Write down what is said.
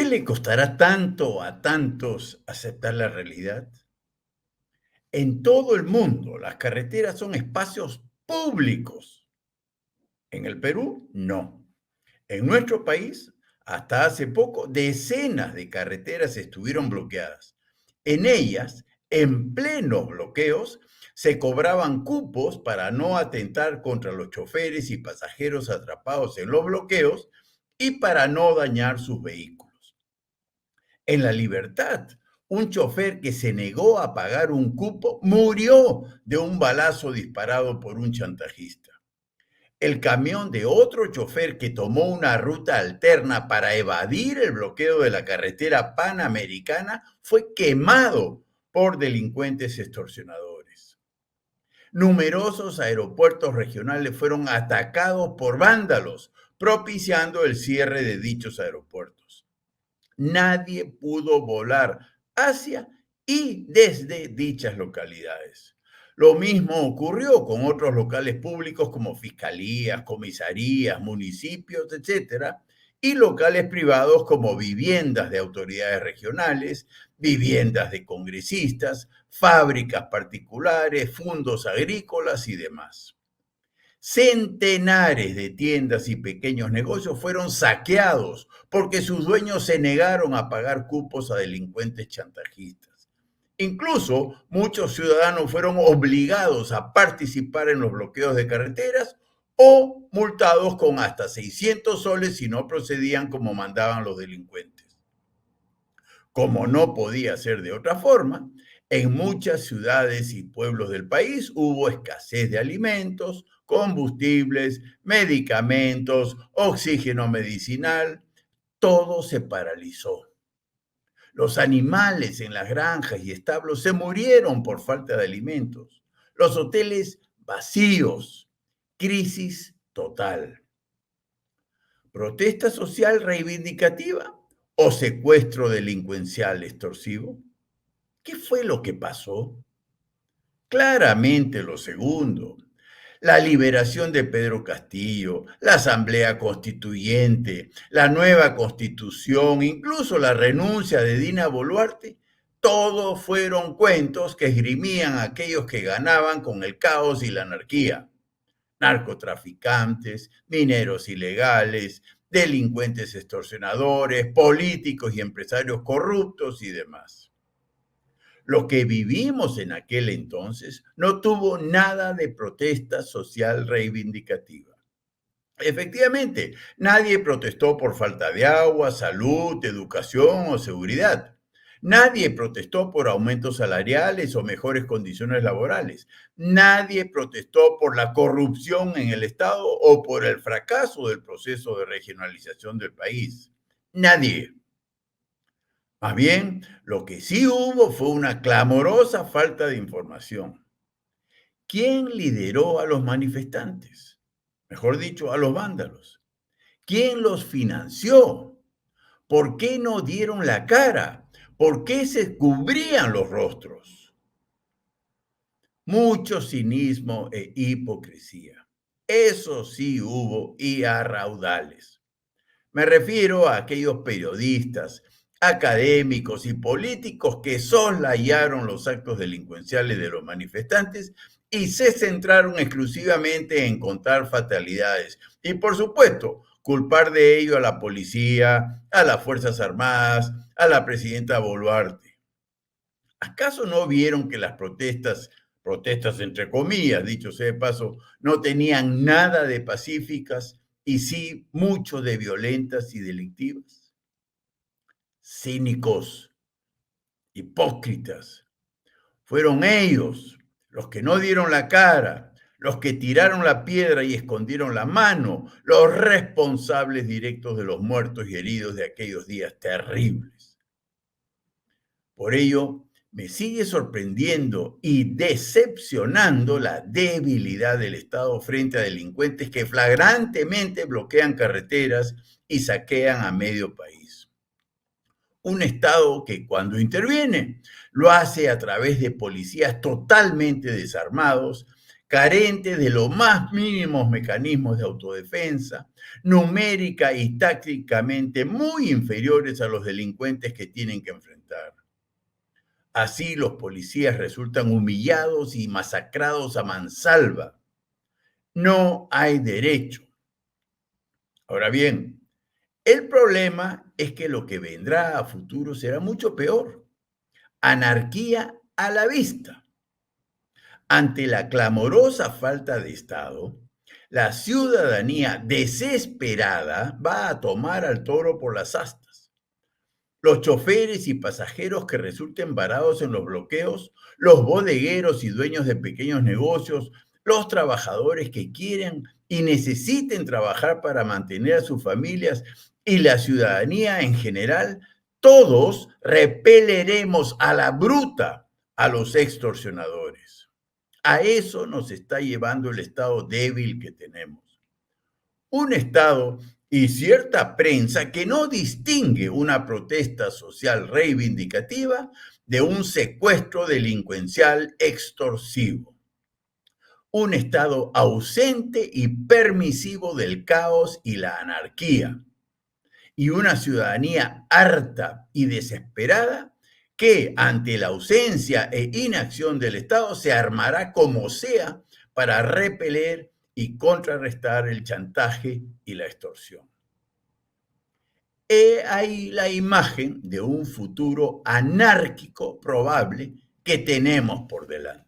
le costará tanto a tantos aceptar la realidad? En todo el mundo, las carreteras son espacios públicos. En el Perú, no. En nuestro país, hasta hace poco, decenas de carreteras estuvieron bloqueadas. En ellas, en plenos bloqueos, se cobraban cupos para no atentar contra los choferes y pasajeros atrapados en los bloqueos y para no dañar sus vehículos. En La Libertad, un chofer que se negó a pagar un cupo murió de un balazo disparado por un chantajista. El camión de otro chofer que tomó una ruta alterna para evadir el bloqueo de la carretera panamericana fue quemado por delincuentes extorsionadores. Numerosos aeropuertos regionales fueron atacados por vándalos, propiciando el cierre de dichos aeropuertos. Nadie pudo volar hacia y desde dichas localidades. Lo mismo ocurrió con otros locales públicos como fiscalías, comisarías, municipios, etcétera, y locales privados como viviendas de autoridades regionales, viviendas de congresistas, fábricas particulares, fondos agrícolas y demás. Centenares de tiendas y pequeños negocios fueron saqueados porque sus dueños se negaron a pagar cupos a delincuentes chantajistas. Incluso muchos ciudadanos fueron obligados a participar en los bloqueos de carreteras o multados con hasta 600 soles si no procedían como mandaban los delincuentes. Como no podía ser de otra forma, en muchas ciudades y pueblos del país hubo escasez de alimentos, combustibles, medicamentos, oxígeno medicinal. Todo se paralizó. Los animales en las granjas y establos se murieron por falta de alimentos. Los hoteles vacíos. Crisis total. ¿Protesta social reivindicativa o secuestro delincuencial extorsivo? ¿Qué fue lo que pasó? Claramente lo segundo. La liberación de Pedro Castillo, la Asamblea Constituyente, la nueva Constitución, incluso la renuncia de Dina Boluarte, todos fueron cuentos que esgrimían aquellos que ganaban con el caos y la anarquía. Narcotraficantes, mineros ilegales, delincuentes extorsionadores, políticos y empresarios corruptos y demás. Lo que vivimos en aquel entonces no tuvo nada de protesta social reivindicativa. Efectivamente, nadie protestó por falta de agua, salud, educación o seguridad. Nadie protestó por aumentos salariales o mejores condiciones laborales. Nadie protestó por la corrupción en el Estado o por el fracaso del proceso de regionalización del país. Nadie. Más bien, lo que sí hubo fue una clamorosa falta de información. ¿Quién lideró a los manifestantes? Mejor dicho, a los vándalos. ¿Quién los financió? ¿Por qué no dieron la cara? ¿Por qué se cubrían los rostros? Mucho cinismo e hipocresía. Eso sí hubo y a raudales. Me refiero a aquellos periodistas, académicos y políticos que soslayaron los actos delincuenciales de los manifestantes y se centraron exclusivamente en contar fatalidades. Y por supuesto, culpar de ello a la policía, a las Fuerzas Armadas, a la presidenta Boluarte. ¿Acaso no vieron que las protestas entre comillas, dicho sea de paso, no tenían nada de pacíficas y sí mucho de violentas y delictivas? Cínicos, hipócritas. Fueron ellos los que no dieron la cara, los que tiraron la piedra y escondieron la mano, los responsables directos de los muertos y heridos de aquellos días terribles. Por ello, me sigue sorprendiendo y decepcionando la debilidad del Estado frente a delincuentes que flagrantemente bloquean carreteras y saquean a medio país. Un Estado que cuando interviene lo hace a través de policías totalmente desarmados, carente de los más mínimos mecanismos de autodefensa, numérica y tácticamente muy inferiores a los delincuentes que tienen que enfrentar. Así los policías resultan humillados y masacrados a mansalva. No hay derecho. Ahora bien, el problema es que lo que vendrá a futuro será mucho peor. Anarquía a la vista. Ante la clamorosa falta de Estado, la ciudadanía desesperada va a tomar al toro por las astas. Los choferes y pasajeros que resulten varados en los bloqueos, los bodegueros y dueños de pequeños negocios, los trabajadores que quieren y necesiten trabajar para mantener a sus familias y la ciudadanía en general, todos repeleremos a la bruta a los extorsionadores. A eso nos está llevando el estado débil que tenemos. Un Estado y cierta prensa que no distingue una protesta social reivindicativa de un secuestro delincuencial extorsivo. Un Estado ausente y permisivo del caos y la anarquía. Y una ciudadanía harta y desesperada que ante la ausencia e inacción del Estado se armará como sea para repeler y contrarrestar el chantaje y la extorsión. He ahí la imagen de un futuro anárquico probable que tenemos por delante.